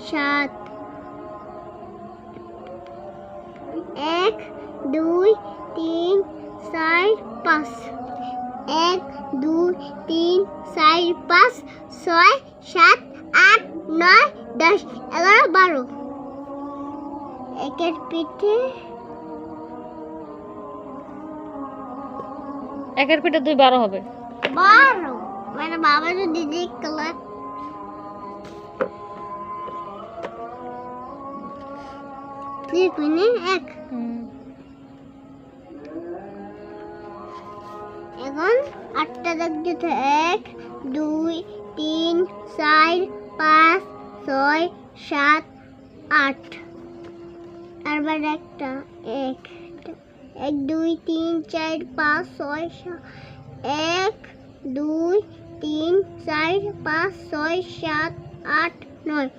7 1 2 3 4 5 1 2 3 4 5 6 7 8 9 10 11 12 একের পিঠে একের পিঠে 2 12 হবে। 12 মানে বাবা তো দিদি কালার ঠিক মানে এক এখন 8টা দাগ দিতে 1 2 3 4 5 6 7 8 আবার একটা 1 1 2 3 4 5 6 7 1 2 3 4 5 6 7 8 9